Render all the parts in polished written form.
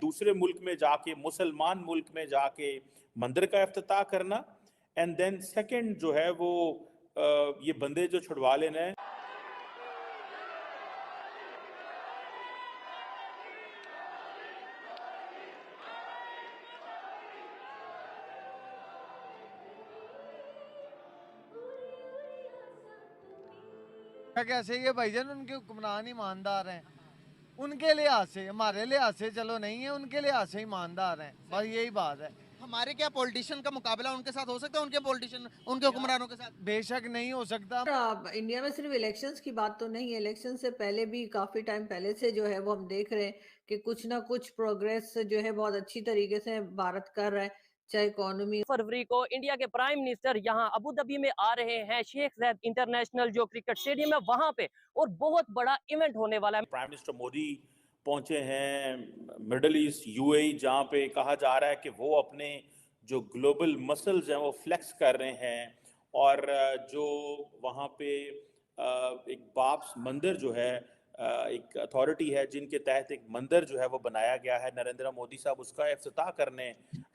दूसरे मुल्क में जाके, मुसलमान मुल्क में जाके मंदिर का इफ्तिताह करना। एंड देन सेकंड जो है वो ये बंदे जो छुड़वा लेना है। कैसे ये भाईजान उनके हुक्मरान ईमानदार हैं, उनके लिहाज से, हमारे लिहाज से चलो नहीं है, उनके लिहाज से ईमानदार हैं, बस यही बात है। हमारे क्या पॉलिटिशियन का मुकाबला उनके साथ हो सकता है, उनके पॉलिटिशियन उनके हुक्मरानों के साथ? बेशक नहीं हो सकता। अब इंडिया में सिर्फ इलेक्शंस की बात तो नहीं है, इलेक्शन से पहले भी काफी टाइम पहले से जो है वो हम देख रहे हैं कि कुछ ना कुछ प्रोग्रेस जो है बहुत अच्छी तरीके से भारत कर रहा है, चाहे इकोनॉमी। फरवरी को इंडिया के प्राइम मिनिस्टर यहाँ अबू धाबी में आ रहे हैं, शेख ज़ायद इंटरनेशनल जो क्रिकेट स्टेडियम है वहां पे, और बहुत बड़ा इवेंट होने वाला है। प्राइम मिनिस्टर मोदी पहुंचे हैं मिडल ईस्ट यूएई, जहां पे कहा जा रहा है कि वो अपने जो ग्लोबल मसल्स हैं वो फ्लेक्स कर रहे हैं। और जो वहाँ पे एक बाब्स मंदिर जो है, एक अथॉरिटी है जिनके तहत एक मंदिर जो है वो बनाया गया है, नरेंद्र मोदी साहब उसका इफ्तिताह करने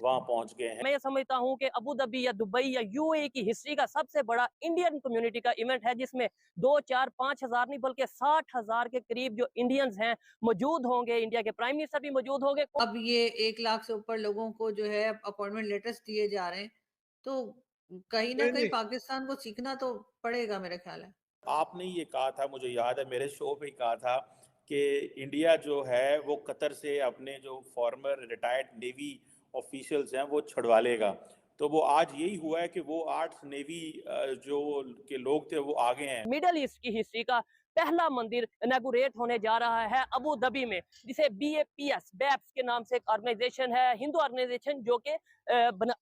वहाँ पहुँच गए हैं। मैं ये समझता हूँ कि अबू धाबी या दुबई या यूएई की हिस्ट्री का सबसे बड़ा इंडियन कम्युनिटी का इवेंट है, जिसमें 2, 4, 5 हजार नहीं बल्कि 60,000 के करीब जो इंडियंस हैं मौजूद होंगे। इंडिया के प्राइम मिनिस्टर भी मौजूद होंगे। अब ये 1 लाख से ऊपर लोगों को जो है अपॉइंटमेंट लेटर्स दिए जा रहे हैं, तो कहीं ना कहीं पाकिस्तान को सीखना तो पड़ेगा मेरे ख्याल है। आपने ये कहा था, मुझे याद है मेरे शो पे ही कहा था कि इंडिया जो है वो कतर से अपने जो फॉर्मर रिटायर्ड नेवी ऑफिशियल्स हैं वो छुड़वा लेगा। तो वो आज यही हुआ है कि वो 8 नेवी जो के लोग थे वो आ गए हैं। मिडल ईस्ट की हिस्ट्री का पहला मंदिर इनॉग्रेट होने जा रहा है अबू धाबी में, जिसे BAPS बैप्स के नाम से एक ऑर्गेनाइजेशन है, हिंदू ऑर्गेनाइजेशन, जो कि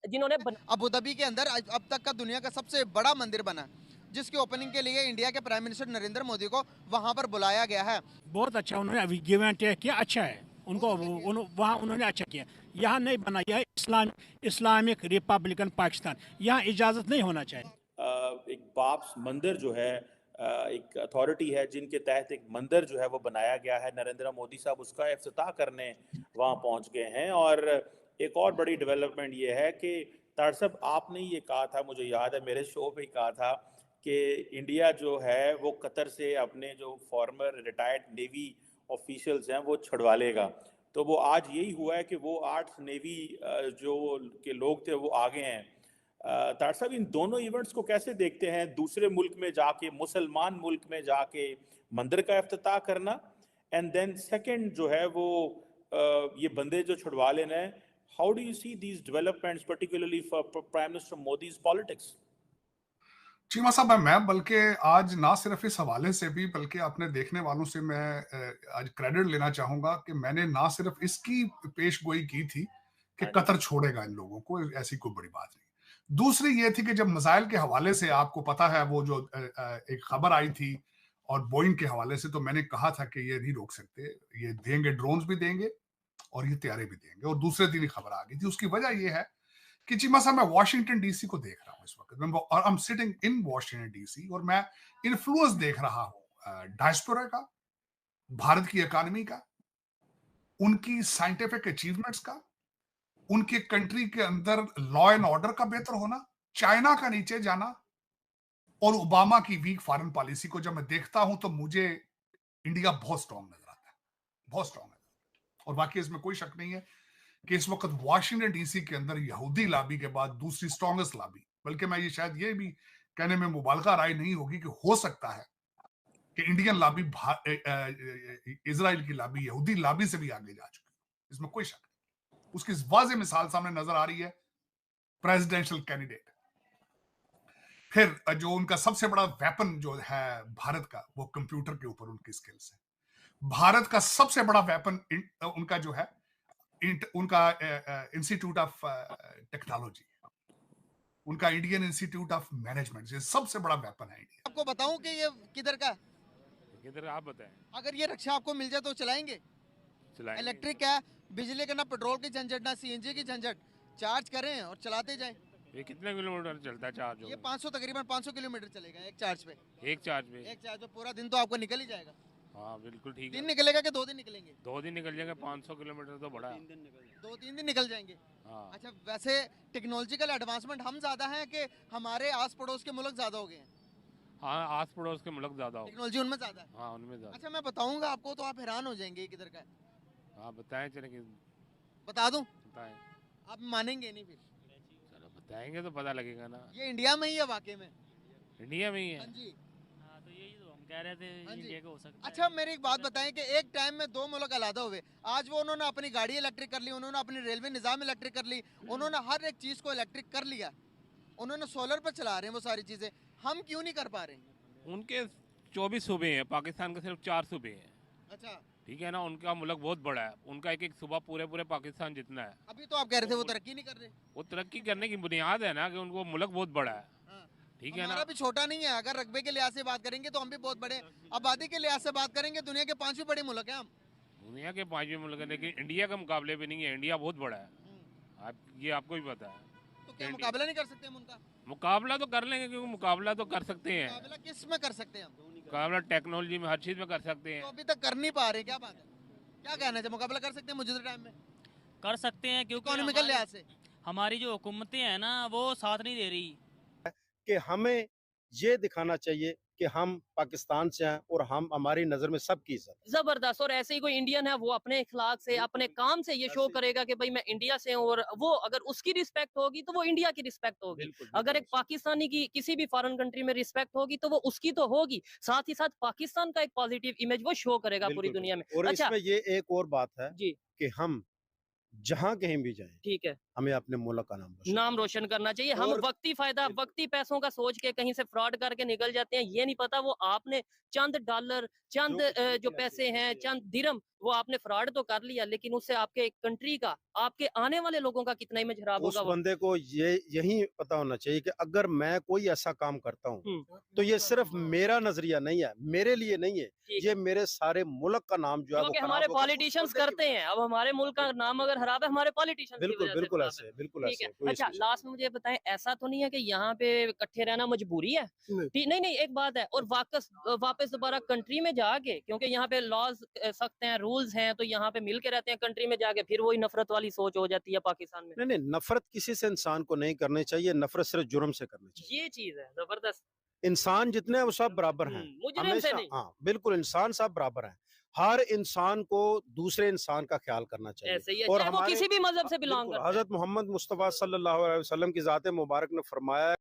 जिन्होंने अबू धाबी के अंदर अब तक का दुनिया का सबसे बड़ा मंदिर बना, जिसकी ओपनिंग के लिए इंडिया के प्राइम मिनिस्टर नरेंद्र मोदी को वहां पर बुलाया गया है। बहुत अच्छा उन्होंने अभी गिव एंड टेक किया, अच्छा है उनको, वहाँ उन्होंने अच्छा किया। यहाँ नहीं बना, यह इस्लामिक रिपब्लिकन पाकिस्तान, यहाँ इजाज़त नहीं होना चाहिए। एक बाब्स मंदिर जो है, एक अथॉरिटी है जिनके तहत एक मंदिर जो है वो बनाया गया है, नरेंद्र मोदी साहब उसका इफ्तिताह करने वहाँ पहुँच गए हैं। और एक और बड़ी डेवलपमेंट ये है कि तार साहब आपने ये कहा था, मुझे याद है मेरे शो पे ही कहा था कि इंडिया जो है वो कतर से अपने जो फॉर्मर रिटायर्ड नेवी ऑफिशियल्स हैं वो छुड़वा लेगा। तो वो आज यही हुआ है कि वो 8 नेवी जो के लोग थे वो आ गए हैं। तार साहब इन दोनों इवेंट्स को कैसे देखते हैं, दूसरे मुल्क में जाके, मुसलमान मुल्क में जाके मंदिर का इफ्तिताह करना। एंड देन सेकंड जो है वो ये बंदे जो छुड़वा लेना है। How do you see these developments particularly for prime minister Modi's politics? Cheema साहब, मैं बल्कि आज ना सिर्फ इस हवाले से भी बल्कि अपने देखने वालों से मैं आज क्रेडिट लेना चाहूंगा कि मैंने ना सिर्फ इसकी पेशगोई की थी कि कतर छोड़ेगा इन लोगों को, ऐसी कोई बड़ी बात नहीं। दूसरी ये थी कि जब मिसाइल के हवाले से आपको पता है वो जो एक खबर आई थी और बोइंग के हवाले से, तो मैंने कहा था कि ये नहीं रोक सकते, ये देंगे, ड्रोन्स भी देंगे और ये तैयारे भी देंगे। और दूसरे दिन ही खबर आ गई थी। उसकी वजह यह है कि चीमा साहब मैं वाशिंगटन डीसी को देख रहा हूँ इस वक्त, और I am sitting in Washington DC, और मैं इन्फ्लुएंस देख रहा हूँ डायस्पोरा का, भारत की इकोनॉमी का, उनकी साइंटिफिक अचीवमेंट्स का, उनके कंट्री के अंदर लॉ एंड ऑर्डर का बेहतर होना, चाइना का नीचे जाना, और ओबामा की वीक फॉरेन पॉलिसी को जब मैं देखता हूं तो मुझे इंडिया बहुत स्ट्रांग नजर आता है, बहुत स्ट्रांग है। और बाकी इसमें कोई शक नहीं है कि इस वक्त वाशिंगटन डीसी के अंदर यहूदी लॉबी के बाद दूसरी स्ट्रॉन्गेस्ट लॉबी, बल्कि मैं ये शायद ये भी कहने में मुबालगा राय नहीं होगी कि हो सकता है कि इंडियन लॉबी इजराइल की लॉबी, यहूदी लॉबी से भी आगे जा चुकी है, इसमें कोई शक नहीं। उसकी वाज़ेह मिसाल सामने नजर आ रही है प्रेसिडेंशियल कैंडिडेट। फिर जो उनका सबसे बड़ा वेपन जो है भारत का, वो कंप्यूटर के ऊपर उनकी स्किल्स है। भारत का सबसे बड़ा वेपन उनका जो है उनका इंस्टीट्यूट ऑफ टेक्नोलॉजी, उनका इंडियन इंस्टीट्यूट ऑफ मैनेजमेंट, ये सबसे बड़ा वेपन है इंडिया। आपको बताऊं कि ये किधर का, किधर आप बताएं। अगर ये रक्षा आपको मिल जाए तो चलाएंगे? इलेक्ट्रिक है, बिजली का ना पेट्रोल की झंझट ना CNG की झंझट, चार्ज करें और चलाते जाएं। ये कितने किलोमीटर चलता है चार्ज? ये 500 तकरीबन 500 किलोमीटर चलेगा एक चार्ज पे। एक चार्ज पे पूरा दिन तो आपको निकल ही जाएगा। हाँ बिल्कुल ठीक दिन है। निकलेगा कि 2 दिन निकलेंगे? 2 दिन निकल जाएंगे, 500 किलोमीटर तो बड़ा है। 2-3 दिन निकल जाएंगे। हाँ अच्छा, वैसे टेक्नोलॉजिकल एडवांसमेंट हम ज्यादा हैं कि हमारे आस पड़ोस के मुल्क ज्यादा हो गए हैं? हाँ, आस पड़ोस के मुल्क ज्यादा हो। टेक्नोलॉजी उनमें ज्यादा है। हाँ उनमें ज्यादा। अच्छा, मैं बताऊंगा आपको तो आप हैरान हो जाएंगे, किधर का है हाँ बताएं, चले कि बता दूं? बताएं। आप मानेंगे नहीं फिर। चलो बताएंगे तो पता लगेगा ना। ये इंडिया में ही है वाकई में। इंडिया में ही हाँ है। जी। हाँ तो यही तो हम कह रहे थे, हाँ जी। इंडिया का हो सकता है। अच्छा, मेरी एक बात बताएं कि एक टाइम में 2 मुल्क अलहदा हुए, आज वो उन्होंने अपनी गाड़ी इलेक्ट्रिक कर ली, उन्होंने अपनी रेलवे निज़ाम इलेक्ट्रिक कर ली, उन्होंने हर एक चीज़ को इलेक्ट्रिक कर लिया, उन्होंने सोलर पर चला रहे हैं वो सारी चीज़ें। हम क्यों नहीं कर पा रहे? उनके 24 सूबे हैं, पाकिस्तान के सिर्फ 4 सूबे हैं। अच्छा, ठीक है ना, उनका मुल्क बहुत बड़ा है, उनका एक एक सूबा पूरे पूरे पाकिस्तान जितना है। अभी तो आप कह रहे थे वो तरक्की नहीं कर रहे। वो तरक्की करने की बुनियाद है ना कि उनको मुल्क बहुत बड़ा है। हाँ। ठीक है ना। हमारा भी छोटा नहीं है, अगर रकबे के लिहाज से बात करेंगे तो हम भी बहुत बड़े, आबादी के लिहाज से बात करेंगे दुनिया के 5वें बड़े मुल्क हैं हम। दुनिया के 5वें मुल्क है, लेकिन इंडिया के मुकाबले भी नहीं है। इंडिया बहुत बड़ा है, ये आपको भी पता है। तो क्या मुकाबला नहीं कर सकते हम उनका? मुकाबला तो कर लेंगे, क्योंकि मुकाबला तो कर सकते हैं। मुकाबला किस में कर सकते हैं हम? मुकाबला टेक्नोलॉजी में, हर चीज में कर सकते तो हैं। अभी तक कर नहीं पा रहे, क्या बात है? क्या कहना है, मुकाबला कर सकते हैं मौजूदा टाइम में कर सकते हैं, क्योंकि इकोनॉमिकल लिहाज से? हमारी जो हुकूमतें हैं ना वो साथ नहीं दे रही। कि हमें ये दिखाना चाहिए कि हम पाकिस्तान से हैं और हम हमारी नज़र में सबकी इज्जत। जबरदस्त। और ऐसे ही कोई इंडियन है वो अपने इखलाक से, अपने काम से ये शो करेगा कि भाई मैं इंडिया से हूँ, और वो अगर उसकी रिस्पेक्ट होगी तो वो इंडिया की रिस्पेक्ट होगी। अगर एक पाकिस्तानी की किसी भी फॉरेन कंट्री में रिस्पेक्ट होगी तो वो उसकी तो होगी, साथ ही साथ पाकिस्तान का एक पॉजिटिव इमेज वो शो करेगा पूरी दुनिया में। और अच्छा इसमें ये एक और बात है जी, कि हम जहाँ कहीं भी जाएं ठीक है, हमें अपने मुल्क का नाम रोशन करना चाहिए। हम और- वक्ती फायदा, वक्ती पैसों का सोच के कहीं से फ्रॉड करके निकल जाते हैं, ये नहीं पता वो आपने चंद डॉलर, चंद जो पैसे हैं, चंद दिरहम, वो आपने फ्रॉड तो कर लिया, लेकिन उससे आपके कंट्री का, आपके आने वाले लोगों का कितना इमेज खराब उस होगा। वो बंदे को ये यही पता होना चाहिए कि अगर मैं कोई ऐसा काम करता हूँ तो ये सिर्फ मेरा नजरिया नहीं है, मेरे लिए नहीं है, ठीक ये मेरे सारे मुल्क का नाम जो है जो वो कि खराब हमारे होगा। पॉलिटिशियंस करते हैं। अब हमारे मुल्क का नाम अगर खराब है, हमारे पॉलिटिशियंस की बिल्कुल वजह से बिल्कुल खराब है। ऐसे, बिल्कुल ठीक ऐसे है। कोई अच्छा, इसमें लास्ट में मुझे बताएं, ऐसा तो नहीं है कि यहाँ पे इकट्ठे रहना मजबूरी है? ठीक, नहीं नहीं, एक बात है, और वापस दोबारा कंट्री में जाके, क्योंकि यहाँ पे लॉज सख्त हैं, रूल्स हैं, तो यहाँ पे मिल के रहते हैं, कंट्री में जाके फिर वही नफरत वाली सोच हो जाती है पाकिस्तान में। नहीं नहीं, नफरत किसी से इंसान को नहीं करनी चाहिए, नफरत सिर्फ जुर्म से करनी चाहिए। ये चीज है जबरदस्त। इंसान जितने हैं वो सब बराबर हैं, मुजरिम से हमेशा। नहीं। हाँ बिल्कुल, इंसान सब बराबर हैं। हर इंसान को दूसरे इंसान का ख्याल करना चाहिए। ऐसे ही है, और चाहे वो हमारे किसी भी मजहब से बिलोंग बिल्कुल, करता है। हजरत मोहम्मद मुस्तफ़ा सल्लल्लाहु अलैहि वसल्लम की ज़ात मुबारक ने फरमाया